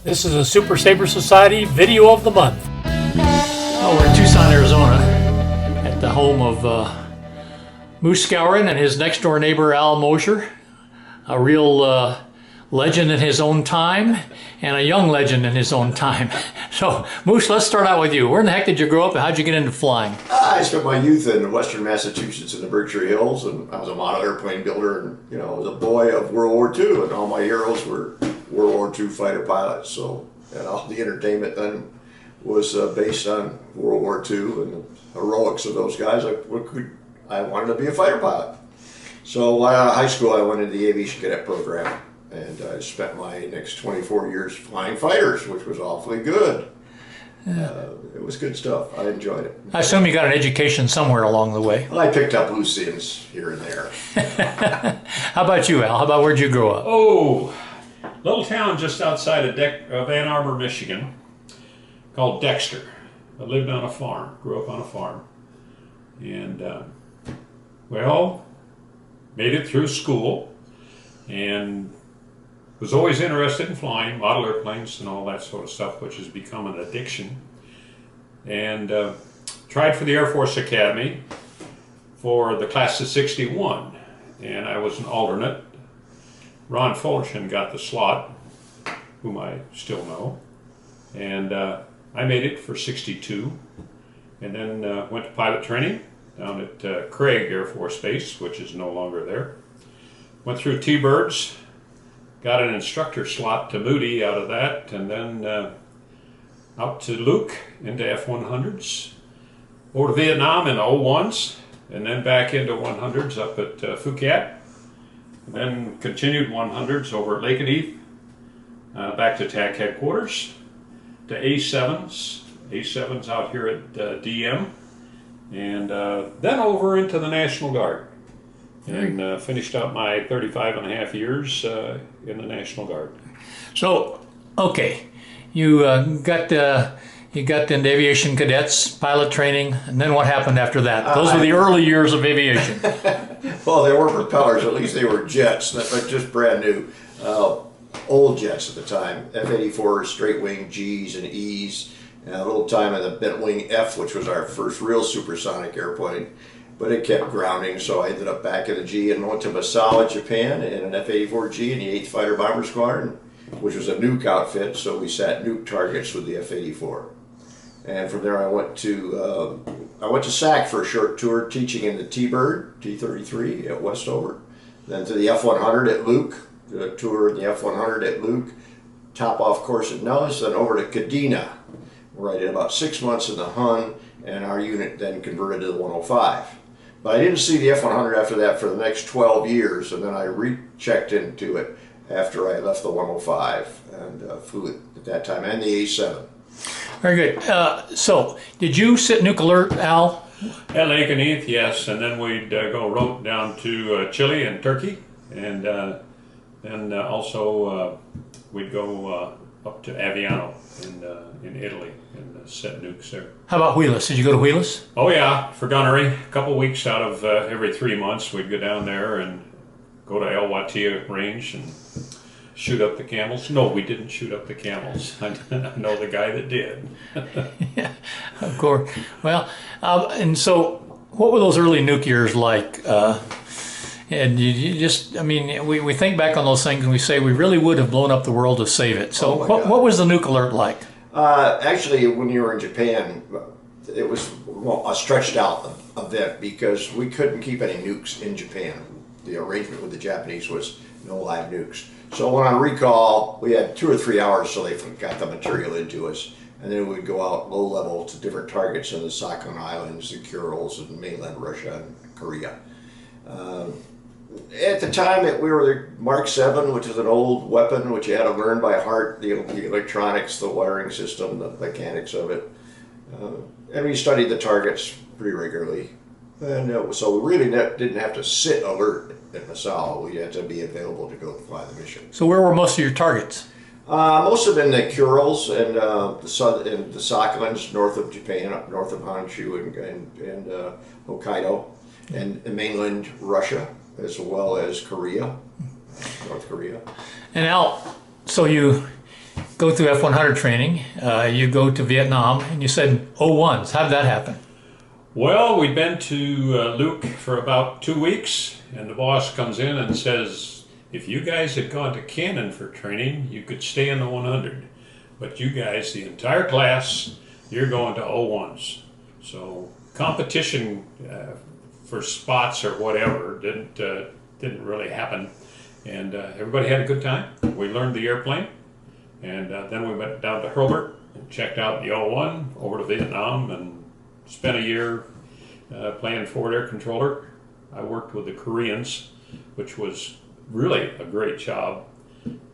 This is a Super Sabre Society Video of the Month. Oh, we're in Tucson, Arizona, at the home of Moose Skowron and his next door neighbor Al Mosher, a real legend in his own time and a young legend in his own time. So, Moose, let's start out with you. Where in the heck did you grow up and how'd you get into flying? I spent my youth in western Massachusetts in the Berkshire Hills, and I was a model airplane builder, and I was a boy of World War II, and all my heroes were World War II fighter pilots. So, and all the entertainment then was based on World War II and the heroics of those guys. I wanted to be a fighter pilot. So while out of high school, I went into the aviation cadet program, and I spent my next 24 years flying fighters, which was awfully good. It was good stuff. I enjoyed it. I assume you got an education somewhere along the way. Well, I picked up loose ends here and there. How about you, Al? How about where'd you grow up? Oh, little town just outside of Ann Arbor, Michigan, called Dexter. I lived on a farm, grew up on a farm, and well, made it through school, and was always interested in flying, model airplanes and all that sort of stuff, which has become an addiction. And tried for the Air Force Academy for the class of '61, and I was an alternate. Ron Fullerton got the slot, whom I still know, and I made it for '62, and then went to pilot training down at Craig Air Force Base, which is no longer there. Went through T-Birds, got an instructor slot to Moody out of that, and then out to Luke into F-100s, over to Vietnam in 01s, and then back into 100s up at Phuket, and then continued 100s over at Lake and Heath, back to TAC headquarters, to A7s out here at DM, and then over into the National Guard, and finished out my 35 and a half years in the National Guard. So, okay, you got into aviation cadets, pilot training, and then what happened after that? Those were the early years of aviation. Well, they weren't propellers, at least they were jets, but just brand new. Old jets at the time, F-84s, straight wing Gs and Es, and a little time in the bent wing F, which was our first real supersonic airplane, but it kept grounding, so I ended up back in the G and went to Misawa, Japan, in an F-84G in the 8th Fighter Bomber Squadron, which was a nuke outfit, so we sat nuke targets with the F-84. And from there I went to SAC for a short tour, teaching in the T-Bird, T-33 at Westover, then to the F-100 at Luke, a tour in the F-100 at Luke, top off course at Nellis, then over to Kadena, where I did about 6 months in the Hun, and our unit then converted to the 105. But I didn't see the F-100 after that for the next 12 years, and then I rechecked into it after I left the 105 and flew it at that time, and the A7. Very good. So, did you sit nuke alert, Al? At Lake and Heath, yes, and then we'd go rope down to Chile and Turkey, and then also we'd go up to Aviano in Italy and set nukes there. How about Wheelus? Did you go to Wheelus? Oh yeah, for gunnery. A couple weeks out of every 3 months we'd go down there and go to El Watia range and shoot up the camels. No, we didn't shoot up the camels. I know the guy that did. Yeah, of course. Well, and so what were those early nuke years like? And you just, I mean, we think back on those things and we say we really would have blown up the world to save it. So what was the nuke alert like? Actually, when you were in Japan, it was a stretched out event because we couldn't keep any nukes in Japan. The arrangement with the Japanese was no live nukes. So when on recall, we had 2 or 3 hours so they got the material into us. And then we'd go out low level to different targets in the Sakhalin Islands, the Kurils, and mainland Russia and Korea. At the time, we were the Mark 7, which is an old weapon, which you had to learn by heart, the electronics, the wiring system, the mechanics of it. And we studied the targets pretty regularly. And so we really didn't have to sit alert at Misawa. We had to be available to go fly the mission. So where were most of your targets? Most of them in the Kurils and the Sakhalins, north of Japan, up north of Honshu and Hokkaido, and mainland Russia, as well as Korea, North Korea. And Al, so you go through F-100 training. You go to Vietnam, and you said O1s. How did that happen? Well, we'd been to Luke for about 2 weeks, and the boss comes in and says, if you guys had gone to Cannon for training, you could stay in the 100. But you guys, the entire class, you're going to O1s. So competition for spots or whatever didn't really happen. And everybody had a good time. We learned the airplane. And then we went down to Hurlburt and checked out the O1, over to Vietnam, and spent a year playing forward air controller. I worked with the Koreans, which was really a great job.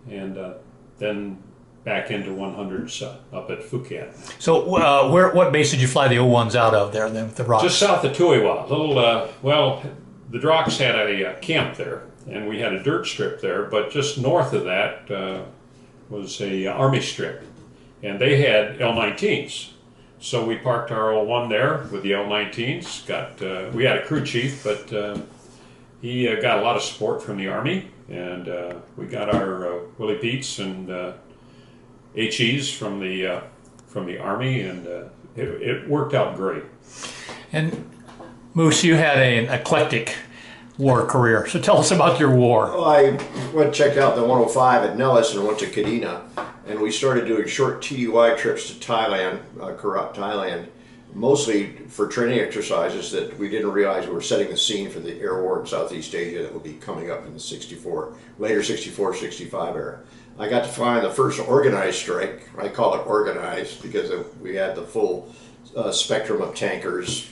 And then back into 100s up at Phuket. So what base did you fly the O1s out of there then with the Rocks? Just south of Tuiwa. Well, the Rocks had a camp there, and we had a dirt strip there, but just north of that was a Army strip, and they had L-19s. So we parked our O1 there with the L-19s. We had a crew chief, but he got a lot of support from the Army, and we got our Willie Peets and HEs from the Army, and it worked out great. And Moose, you had an eclectic war career. So tell us about your war. Well, I checked out the 105 at Nellis and went to Kadena, and we started doing short TDY trips to Thailand, Korat, Thailand, mostly for training exercises that we didn't realize we were setting the scene for the air war in Southeast Asia that would be coming up in the later 64, 65 era. I got to fly in the first organized strike. I call it organized because we had the full spectrum of tankers,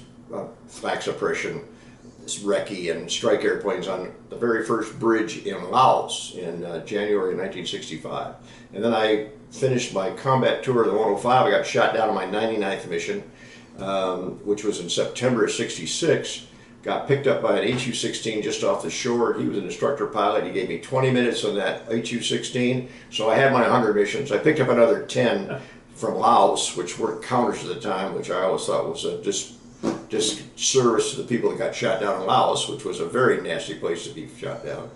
flak suppression, recce, and strike airplanes on the very first bridge in Laos in January 1965. And then I finished my combat tour of the 105. I got shot down on my 99th mission, which was in September of 66. Got picked up by an HU-16 just off the shore. He was an instructor pilot. He gave me 20 minutes on that HU-16. So I had my 100 missions. I picked up another 10 from Laos, which weren't counters at the time, which I always thought was a disservice to the people that got shot down in Laos, which was a very nasty place to be shot down.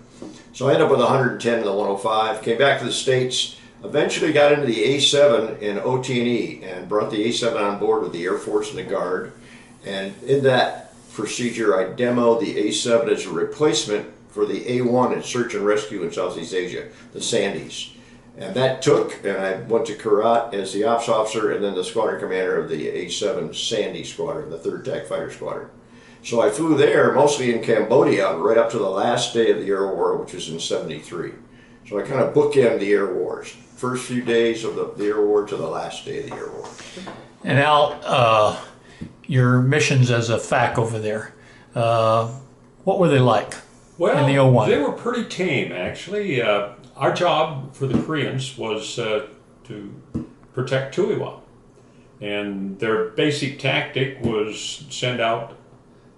So I ended up with 110 in the 105, came back to the States, eventually got into the A7 in OT&E and brought the A7 on board with the Air Force and the Guard. And in that procedure, I demoed the A7 as a replacement for the A1 in search and rescue in Southeast Asia, the Sandys. And that took, and I went to Korat as the ops officer and then the squadron commander of the A7 Sandy Squadron, the 3rd TAC Fighter Squadron. So I flew there, mostly in Cambodia, right up to the last day of the Air War, which was in '73. So I kind of bookend the Air Wars. First few days of the Air War to the last day of the Air War. And Al, your missions as a FAC over there, what were they like in the 01? They were pretty tame, actually. Our job for the Koreans was to protect Tuiwa. And their basic tactic was send out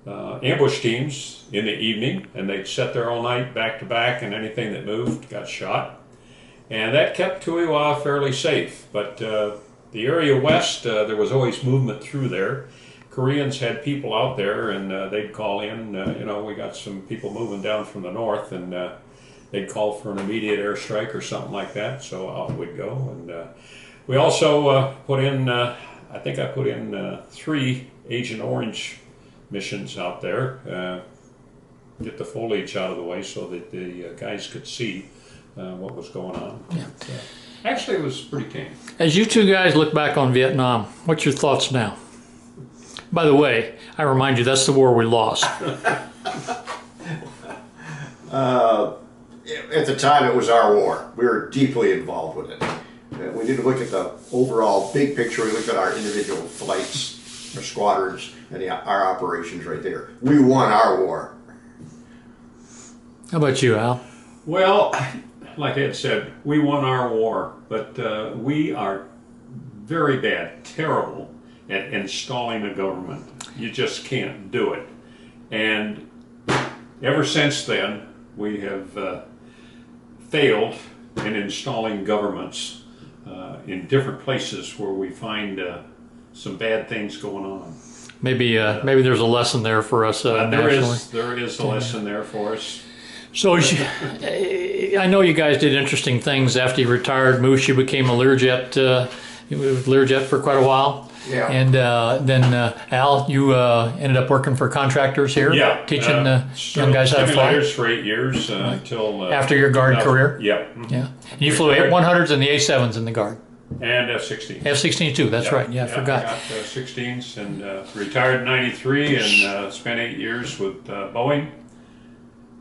ambush teams in the evening, and they'd sit there all night back to back, and anything that moved got shot. And that kept Tuiwa fairly safe. But the area west, there was always movement through there. Koreans had people out there, and they'd call in, we got some people moving down from the north, and they'd call for an immediate airstrike or something like that, so out we'd go. And we also put in, I think I put in 3 Agent Orange missions out there, get the foliage out of the way so that the guys could see what was going on. Yeah. Actually, it was pretty tame. As you two guys look back on Vietnam, what's your thoughts now? By the way, I remind you, that's the war we lost. At the time, it was our war. We were deeply involved with it. We didn't look at the overall big picture. We looked at our individual flights, our squadrons, and our operations right there. We won our war. How about you, Al? Well, like Ed said, we won our war, but we are very bad, terrible at installing a government. You just can't do it. And ever since then, we have failed in installing governments in different places where we find some bad things going on. Maybe there's a lesson there for us nationally. There is a lesson there for us. So I know you guys did interesting things after you retired. Moose, you became a Learjet. You were with Learjet for quite a while. Yeah. And then Al, you ended up working for contractors here, teaching young guys how to fly. Simulators for 8 years until after your guard career. Yep. Yeah. And you flew 100s and the A7s in the guard. And F-16. F-16 too. That's right. Yeah, I forgot. I got 16s and retired in '93 and spent 8 years with Boeing.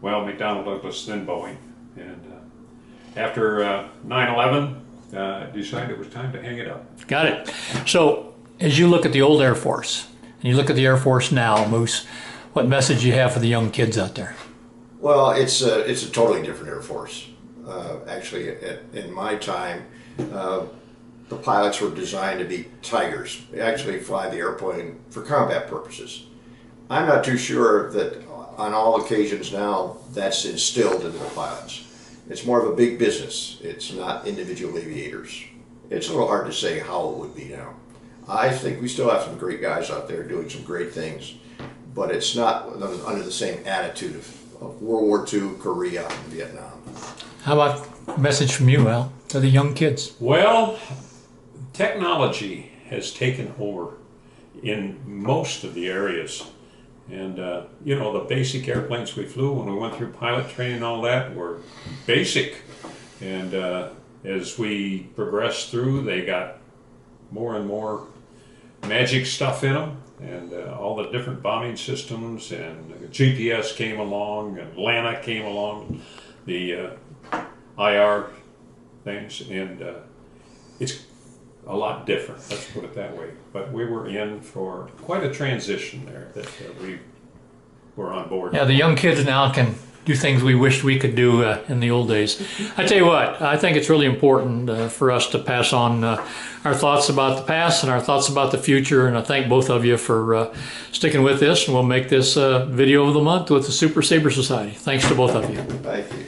Well, McDonnell Douglas, then Boeing. And after 9/11, decided it was time to hang it up. Got it. So, as you look at the old Air Force, and you look at the Air Force now, Moose, what message do you have for the young kids out there? Well, it's a totally different Air Force. Actually, in my time, the pilots were designed to be tigers. They actually fly the airplane for combat purposes. I'm not too sure that on all occasions now that's instilled into the pilots. It's more of a big business. It's not individual aviators. It's a little hard to say how it would be now. I think we still have some great guys out there doing some great things, but it's not under the same attitude of World War II, Korea, and Vietnam. How about a message from you, Al, to the young kids? Well, technology has taken over in most of the areas. And, you know, the basic airplanes we flew when we went through pilot training and all that were basic. And as we progressed through, they got more and more magic stuff in them. And all the different bombing systems and GPS came along and LANA came along, the IR things. And it's a lot different, let's put it that way. But we were in for quite a transition there that we were on board. Yeah, the young kids now can do things we wished we could do in the old days. I tell you what, I think it's really important for us to pass on our thoughts about the past and our thoughts about the future, and I thank both of you for sticking with this, and we'll make this video of the month with the Super Sabre Society. Thanks to both of you. Thank you.